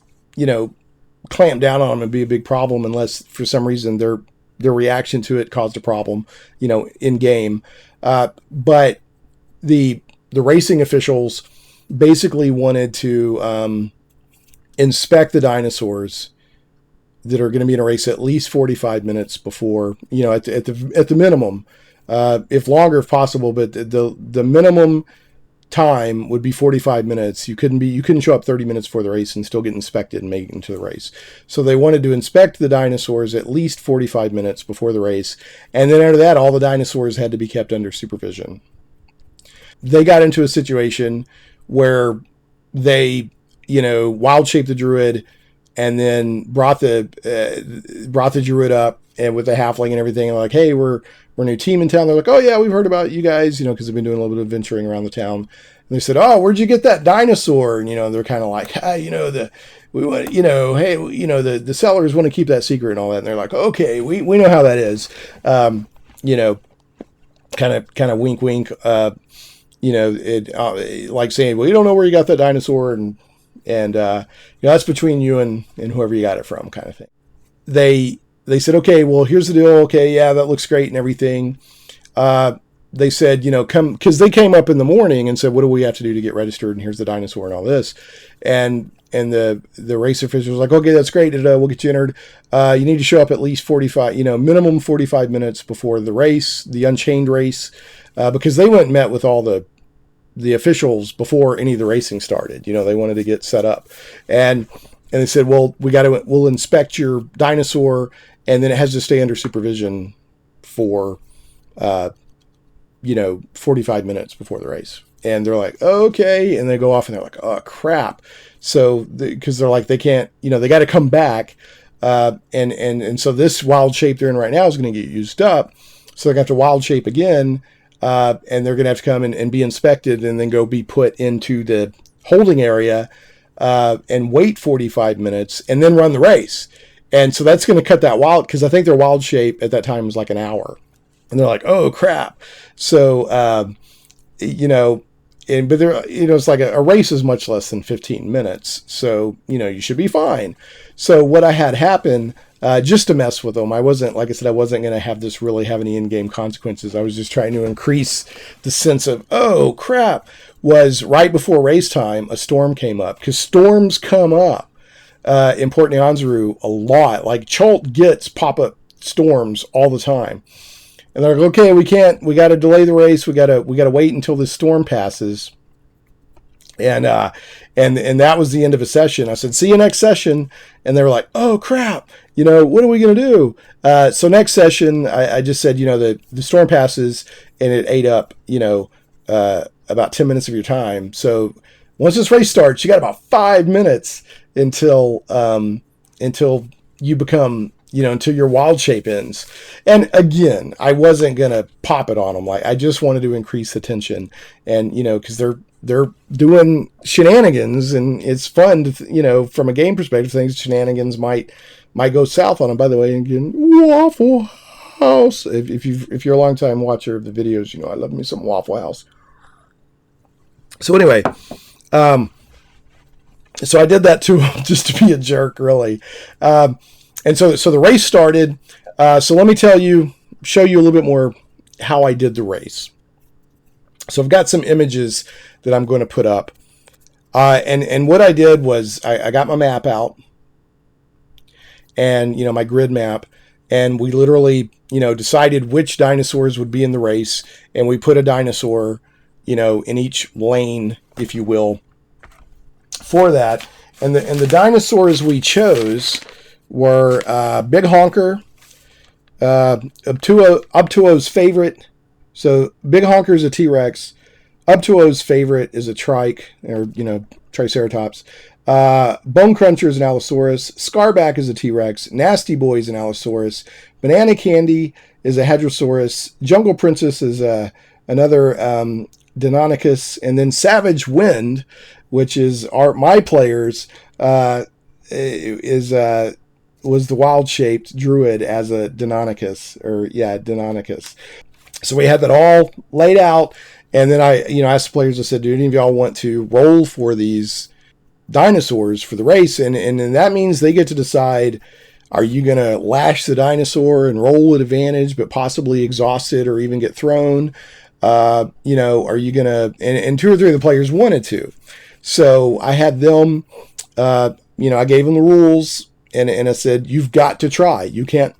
clamp down on them and be a big problem unless for some reason their reaction to it caused a problem, in game. But the racing officials basically wanted to inspect the dinosaurs that are going to be in a race at least 45 minutes before, at the minimum, if longer if possible, but the minimum time would be 45 minutes. You couldn't show up 30 minutes before the race and still get inspected and make it into the race. So they wanted to inspect the dinosaurs at least 45 minutes before the race. And then after that, all the dinosaurs had to be kept under supervision. They got into a situation where they, wild shaped the druid and then brought the druid up and with the halfling and everything. And like, hey, we're a new team in town. They're like, oh yeah, we've heard about you guys, because they've been doing a little bit of venturing around the town. And they said, oh, where'd you get that dinosaur? And, they're kind of like, the sellers want to keep that secret and all that. And they're like, okay, we know how that is. Kind of wink, wink, like saying, well, you don't know where you got that dinosaur. And that's between you and whoever you got it from, kind of thing. They said, okay, well, here's the deal. Okay, yeah, that looks great and everything. They said, come, because they came up in the morning and said, what do we have to do to get registered? And here's the dinosaur and all this. And the race official was like, okay, that's great. We'll get you entered. You need to show up at least 45, minimum 45 minutes before the race, the Unchained race, because they went and met with all the officials before any of the racing started. They wanted to get set up. And they said, well, we'll inspect your dinosaur and then it has to stay under supervision for 45 minutes before the race. And they're like, okay, and they go off and they're like, oh crap. So because they're like, they can't, they got to come back, and so this wild shape they're in right now is going to get used up. So they're going to have to wild shape again, and they're going to have to come and be inspected, and then go be put into the holding area, and wait 45 minutes, and then run the race. And so that's going to cut that wild, because I think their wild shape at that time was like an hour. And they're like, oh crap. So, but they're, it's like a race is much less than 15 minutes. So, you should be fine. So what I had happen, just to mess with them, I wasn't, like I said, I wasn't going to have this really have any in-game consequences. I was just trying to increase the sense of, oh crap, was right before race time, a storm came up, because storms come up, in Port Nyanzaru a lot. Like Chult gets pop-up storms all the time. And they're like, okay, we got to delay the race. We got to wait until this storm passes. And that was the end of a session. I said, see you next session. And they were like, oh crap, what are we going to do? So next session, I just said, the storm passes, and it ate up, about 10 minutes of your time. So once this race starts, you got about 5 minutes until you become, until your wild shape ends. And again, I wasn't going to pop it on them. Like, I just wanted to increase the tension, and, because they're doing shenanigans, and it's fun to, from a game perspective, things shenanigans might go south on them. By the way, again, Waffle House. If you're a long time watcher of the videos, I love me some Waffle House. So anyway, so I did that too, just to be a jerk, really. And so the race started. So let me show you a little bit more how I did the race. So I've got some images that I'm going to put up. And what I did was I got my map out, and, my grid map, and we literally, decided which dinosaurs would be in the race. And we put a dinosaur, in each lane, if you will, for that. And the dinosaurs we chose were Big Honker, Uptuo's favorite. So Big Honker is a T-Rex. Uptuo's favorite is a trike, or Triceratops. Bone Cruncher is an Allosaurus. Scarback is a T-Rex. Nasty Boy is an Allosaurus. Banana Candy is a Hadrosaurus. Jungle Princess is another Deinonychus, and then Savage Wind, which is my players, was the wild-shaped druid as a Deinonychus, Deinonychus. So we had that all laid out, and then I, asked the players, I said, do any of y'all want to roll for these dinosaurs for the race? And that means they get to decide, are you going to lash the dinosaur and roll at advantage, but possibly exhaust it or even get thrown? Are you going to, and 2 or 3 of the players wanted to. So I had them, I gave them the rules, and I said, you've got to try. You can't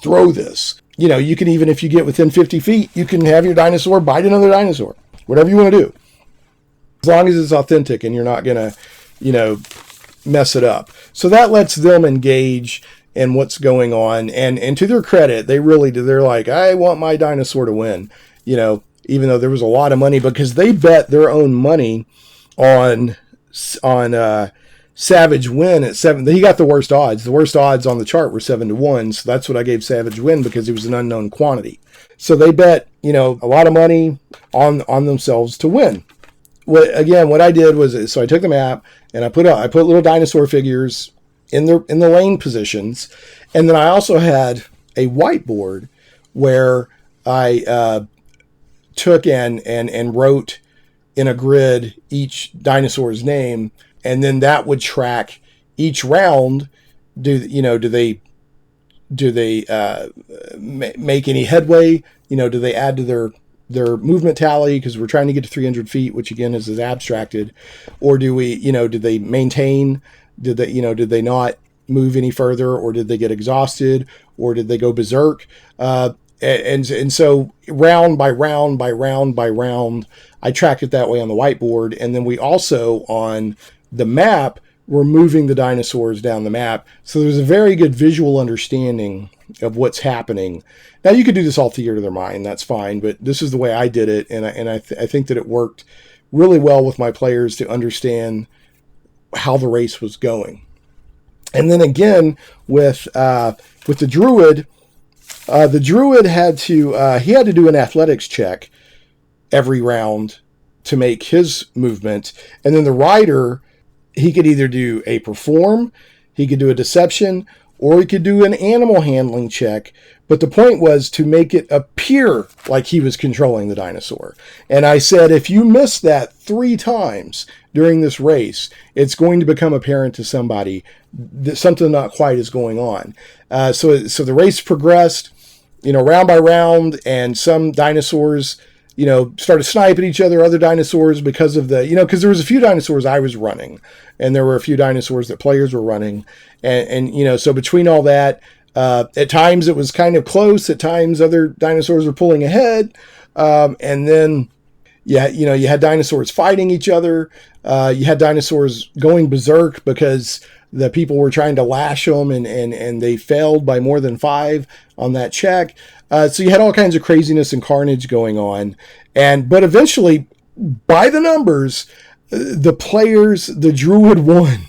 throw this. You can, even if you get within 50 feet, you can have your dinosaur bite another dinosaur. Whatever you want to do. As long as it's authentic and you're not going to, mess it up. So that lets them engage in what's going on. And to their credit, they really do. They're like, I want my dinosaur to win. Even though there was a lot of money, because they bet their own money on Savage Win at 7. He got the worst odds. The worst odds on the chart were 7-1. So that's what I gave Savage Win, because he was an unknown quantity. So they bet, a lot of money on themselves to win. What I did was, so I took the map and I put little dinosaur figures in the lane positions, and then I also had a whiteboard where I took and wrote in a grid each dinosaur's name, and then that would track each round. Do they make any headway? Do they add to their movement tally, because we're trying to get to 300 feet, which again is abstracted, or do we, did they maintain? Did they not move any further, or did they get exhausted, or did they go berserk? And so round by round by round by round, I tracked it that way on the whiteboard. And then we also, on the map, were moving the dinosaurs down the map. So there's a very good visual understanding of what's happening. Now, you could do this all theater of their mind, that's fine, but this is the way I did it, and I think that it worked really well with my players to understand how the race was going. And then again, with the druid had to do an athletics check every round to make his movement, and then the rider, he could either do a perform, he could do a deception, or he could do an animal handling check. But the point was to make it appear like he was controlling the dinosaur. And I said, if you miss that 3 times during this race, it's going to become apparent to somebody that something not quite is going on. So the race progressed, round by round, and some dinosaurs, started sniping each other, other dinosaurs, because of because there was a few dinosaurs I was running, and there were a few dinosaurs that players were running. And so between all that, at times it was kind of close, at times other dinosaurs were pulling ahead. And then, you had dinosaurs fighting each other. You had dinosaurs going berserk because the people were trying to lash them, and they failed by more than 5 on that check. So you had all kinds of craziness and carnage going on. But eventually, by the numbers, the druid won.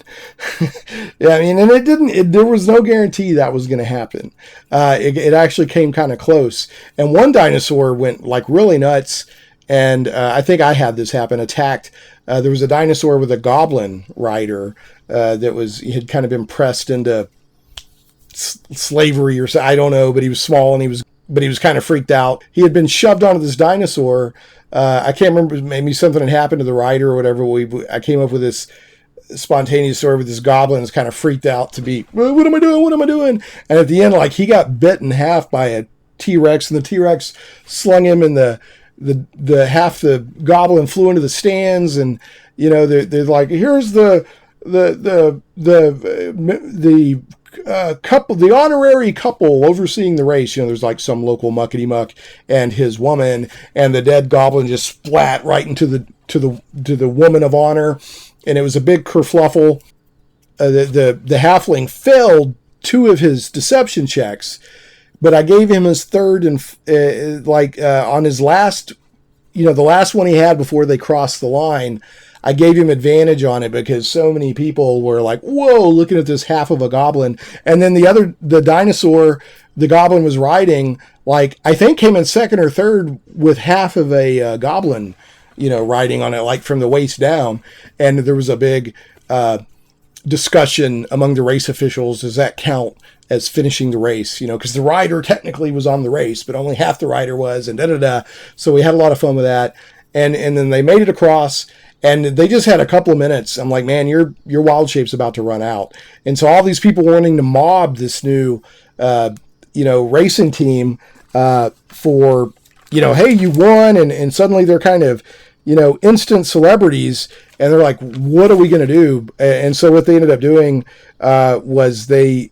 And there was no guarantee that was going to happen. It actually came kind of close. And one dinosaur went like really nuts. And I think I had this happen, attacked. There was a dinosaur with a goblin rider he had kind of been pressed into slavery or so, I don't know, but he was small and he was kind of freaked out. He had been shoved onto this dinosaur. I can't remember, maybe something had happened to the rider or whatever. I came up with this spontaneous story with this goblin that's kind of freaked out to be, what am I doing? What am I doing? And at the end, like, he got bit in half by a T-Rex, and the T-Rex slung him, and the half the goblin flew into the stands, and they're like, here's the couple, the honorary couple overseeing the race. There's like some local muckety muck and his woman, and the dead goblin just splat right into the woman of honor, and it was a big kerfluffle. The halfling failed 2 of his deception checks, but I gave him his third, and on his last, the last one he had before they crossed the line, I gave him advantage on it because so many people were like, whoa, looking at this half of a goblin. And then the dinosaur the goblin was riding, like, I think came in second or third with half of a goblin, riding on it, like from the waist down. And there was a big discussion among the race officials. Does that count as finishing the race? Because the rider technically was on the race, but only half the rider was, and da-da-da. So we had a lot of fun with that. And then they made it across. And they just had a couple of minutes. I'm like, man, your wild shape's about to run out. And so all these people wanting to mob this new, racing team for, hey, you won. And suddenly they're kind of, instant celebrities. And they're like, what are we going to do? And so what they ended up doing was they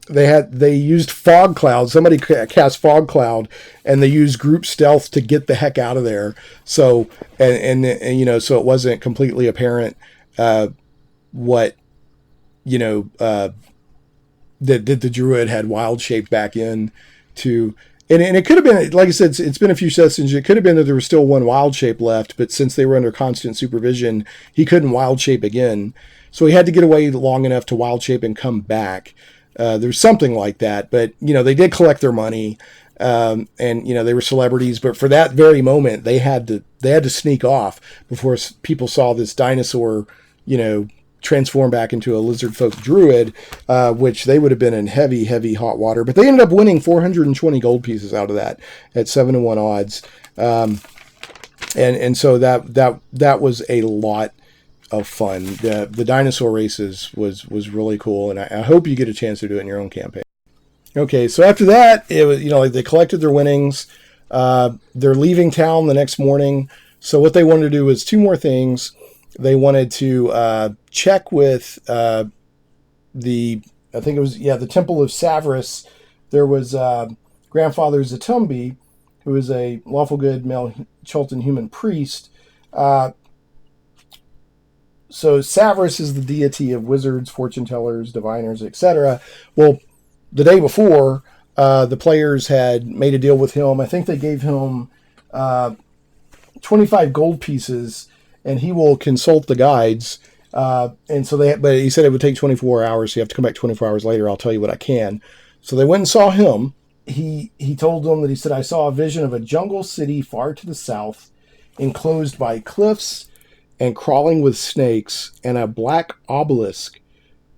used fog cloud. Somebody cast fog cloud, and they used group stealth to get the heck out of there. So and so it wasn't completely apparent what that the druid had wild shaped back in to. And it could have been, like I said, it's been a few sessions. It could have been that there was still one wild shape left, but since they were under constant supervision, he couldn't wild shape again. So he had to get away long enough to wild shape and come back. There's something like that, but they did collect their money, and they were celebrities. But for that very moment, they had to sneak off before people saw this dinosaur, transform back into a lizard folk druid, which they would have been in heavy, heavy hot water. But they ended up winning 420 gold pieces out of that at 7-1 odds, and so that was a lot of fun. The dinosaur races was really cool, and I hope you get a chance to do it in your own campaign. Okay, so after that, it was they collected their winnings. They're leaving town the next morning. So what they wanted to do was 2 more things. They wanted to check with the Temple of Savras. There was Grandfather Zatumbi, who is a lawful good male Chultan human priest. So Savras is the deity of wizards, fortune tellers, diviners, etc. Well, the day before, the players had made a deal with him. I think they gave him 25 gold pieces, and he will consult the guides. And so but he said it would take 24 hours. So you have to come back 24 hours later. I'll tell you what I can. So they went and saw him. He told them that he said, I saw a vision of a jungle city far to the south, enclosed by cliffs and crawling with snakes, and a black obelisk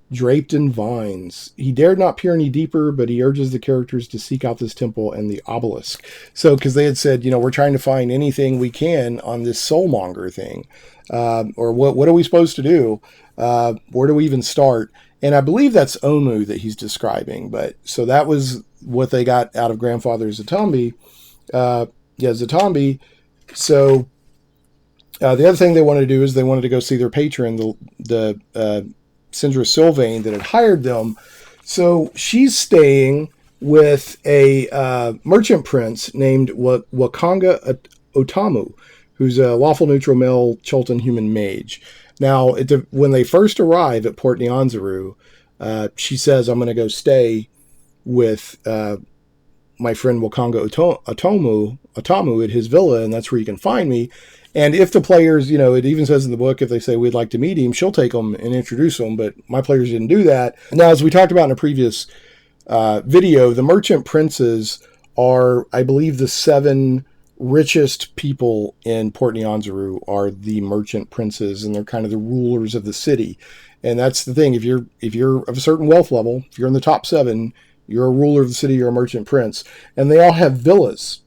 draped in vines. He dared not peer any deeper, but he urges the characters to seek out this temple and the obelisk. So, because they had said, we're trying to find anything we can on this soulmonger thing, or what are we supposed to do? Where do we even start? And I believe that's Omu that he's describing. But so that was what they got out of Grandfather Zatombi. Zatombi. So the other thing they wanted to do is they wanted to go see their patron, the Sindra Sylvain that had hired them. So she's staying with a merchant prince named Wakanga Otamu, who's a lawful neutral male Chultan human mage. Now, when they first arrive at Port Nyanzaru, she says, I'm going to go stay with my friend Wakanga Otamu at his villa, and that's where you can find me. And if the players, it even says in the book, if they say we'd like to meet him, she'll take them and introduce them. But my players didn't do that. Now, as we talked about in a previous video, the merchant princes are, I believe, the 7 richest people in Port Nyanzaru are the merchant princes, and they're kind of the rulers of the city. And that's the thing. If you're of a certain wealth level, if you're in the top 7, you're a ruler of the city, you're a merchant prince. And they all have villas.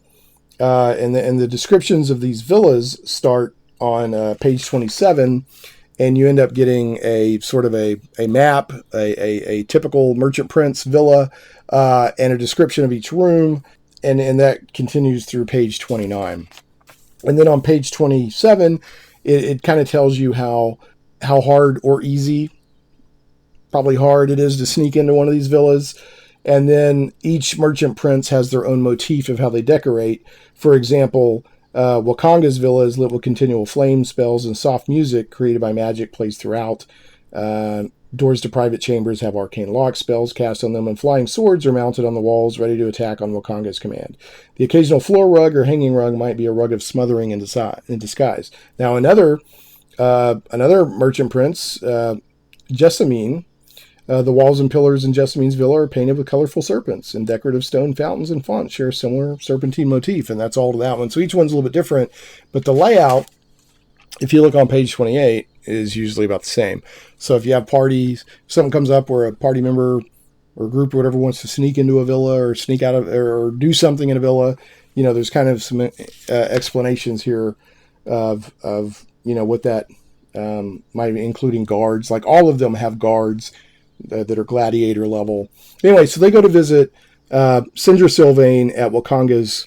And the descriptions of these villas start on page 27, and you end up getting a sort of a map, a typical merchant prince villa, and a description of each room, and that continues through page 29. And then on page 27, it kind of tells you how hard or easy, probably hard, it is to sneak into one of these villas. And then each merchant prince has their own motif of how they decorate. For example, Wakanga's villa is lit with continual flame spells and soft music created by magic plays throughout. Doors to private chambers have arcane lock spells cast on them, and flying swords are mounted on the walls, ready to attack on Wakanga's command. The occasional floor rug or hanging rug might be a rug of smothering in disguise. Now, another merchant prince, Jessamine, the walls and pillars in Jessamine's villa are painted with colorful serpents, and decorative stone fountains and fonts share a similar serpentine motif, and that's all to that one. So each one's a little bit different, but the layout, if you look on page 28, is usually about the same. So if you have parties, if something comes up where a party member or group or whatever wants to sneak into a villa or sneak out of or do something in a villa, there's kind of some explanations here of what that might be, including guards. Like all of them have guards that are gladiator level. Anyway, so they go to visit Sindra Sylvain at Wakanga's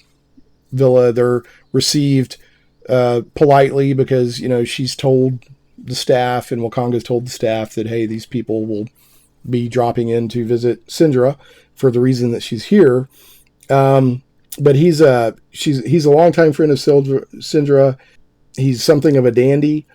villa. They're received politely because, she's told the staff, and Wakanga's told the staff that, hey, these people will be dropping in to visit Sindra for the reason that she's here. But he's a longtime friend of Sindra. He's something of a dandy.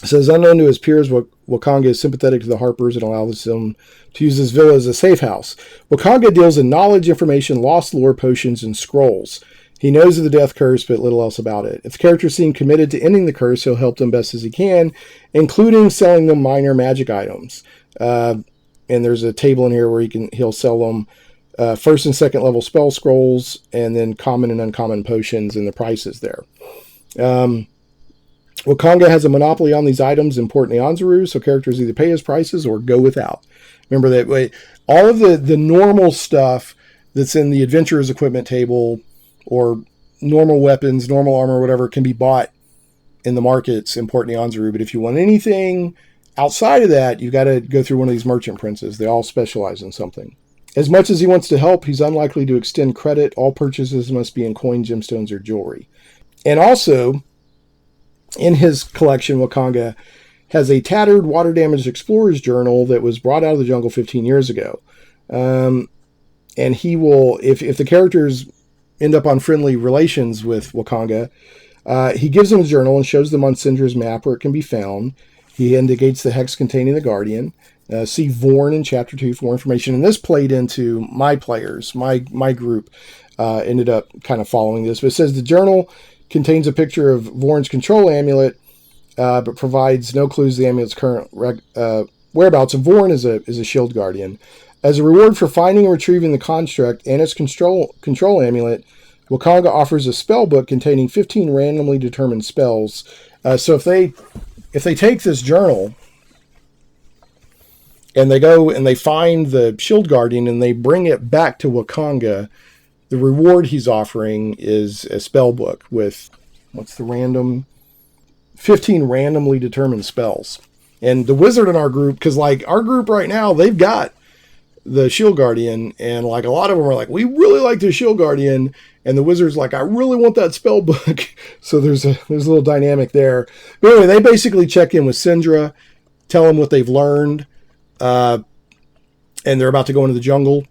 Says, unknown to his peers, Wakanga is sympathetic to the Harpers and allows them to use his villa as a safe house. Wakanga deals in knowledge, information, lost lore, potions, and scrolls. He knows of the death curse, but little else about it. If the characters seem committed to ending the curse, he'll help them best as he can, including selling them minor magic items. And there's a table in here where he'll sell them first and second level spell scrolls, and then common and uncommon potions, and the prices there. Wakanga has a monopoly on these items in Port Nyanzaru, so characters either pay his prices or go without. Remember that way. All of the normal stuff that's in the adventurer's equipment table, or normal weapons, normal armor, whatever, can be bought in the markets in Port Nyanzaru. But if you want anything outside of that, you've got to go through one of these merchant princes. They all specialize in something. As much as he wants to help, he's unlikely to extend credit. All purchases must be in coin, gemstones, or jewelry. And also, in his collection, Wakanga has a tattered, water-damaged explorer's journal that was brought out of the jungle 15 years ago. And he will, if the characters end up on friendly relations with Wakanga, he gives them the journal and shows them on Sindra's map where it can be found. He indicates the hex containing the Guardian. See Vorn in Chapter 2 for more information. And this played into my players. My group ended up kind of following this. But it says the journal contains a picture of Vorn's control amulet, but provides no clues to the amulet's current whereabouts. And Vorn is a shield guardian. As a reward for finding and retrieving the construct and its control amulet, Wakanga offers a spell book containing 15 randomly determined spells. So if they take this journal and they go and they find the shield guardian and they bring it back to Wakanga, the reward he's offering is a spell book with, what's the random? 15 randomly determined spells. And the wizard in our group, because like our group right now, they've got the shield guardian, and like a lot of them are like, we really like the shield guardian, and the wizard's like, I really want that spell book. So there's a little dynamic there. But anyway, they basically check in with Syndra, tell them what they've learned, and they're about to go into the jungle.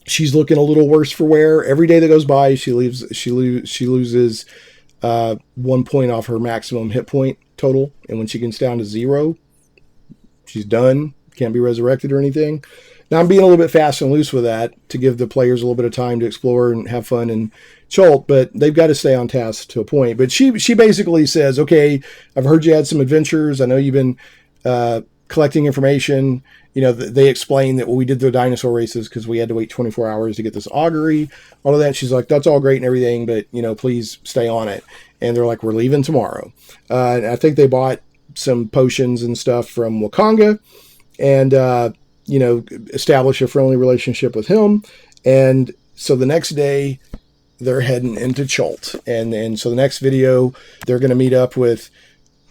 She's looking a little worse for wear. Every day that goes by, she loses 1 point off her maximum hit point total, and when she gets down to 0, she's done. Can't be resurrected or anything. Now, I'm being a little bit fast and loose with that to give the players a little bit of time to explore and have fun and chult, but they've got to stay on task to a point. But she basically says, okay, I've heard you had some adventures. I know you've been collecting information. You know, they explain that we did the dinosaur races because we had to wait 24 hours to get this augury, all of that. She's like, that's all great and everything, but, you know, please stay on it. And they're like, we're leaving tomorrow. And I think they bought some potions and stuff from Wakanga and, you know, establish a friendly relationship with him. And so the next day they're heading into Chult. And so the next video, they're going to meet up with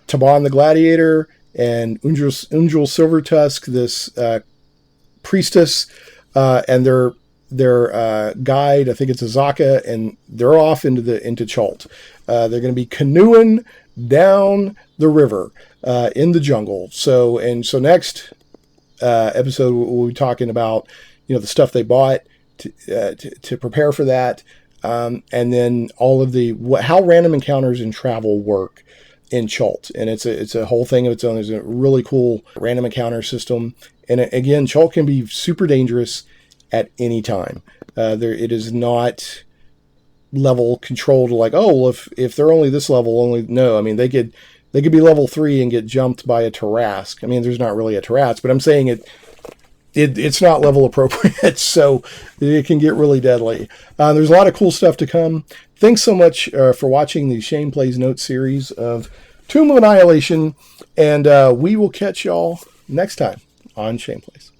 Taban the Gladiator and Undrul Silvertusk, this priestess, and their guide, I think it's Azaka, and they're off into Chult. They're going to be canoeing down the river in the jungle. So next episode we'll be talking about, you know, the stuff they bought to prepare for that, and then all of how random encounters in travel work in Chult. And it's a whole thing of its own. There's a really cool random encounter system, and again, Chult can be super dangerous at any time. It is not level controlled like, oh, well, if they're only this level, no. I mean, they could be level 3 and get jumped by a Tarrasque. I mean, there's not really a Tarrasque, but I'm saying it's not level appropriate, so it can get really deadly. There's a lot of cool stuff to come. Thanks so much for watching the Shane Plays Notes series of Tomb of Annihilation, and we will catch y'all next time on Shane Plays.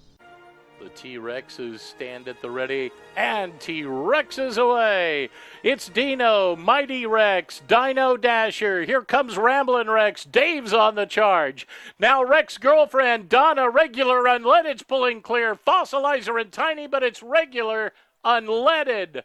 The T-Rexes stand at the ready, and T-Rexes away. It's Dino, Mighty Rex, Dino Dasher. Here comes Ramblin' Rex. Dave's on the charge. Now Rex girlfriend, Donna, regular unleaded's pulling clear. Fossilizer and tiny, but it's regular unleaded.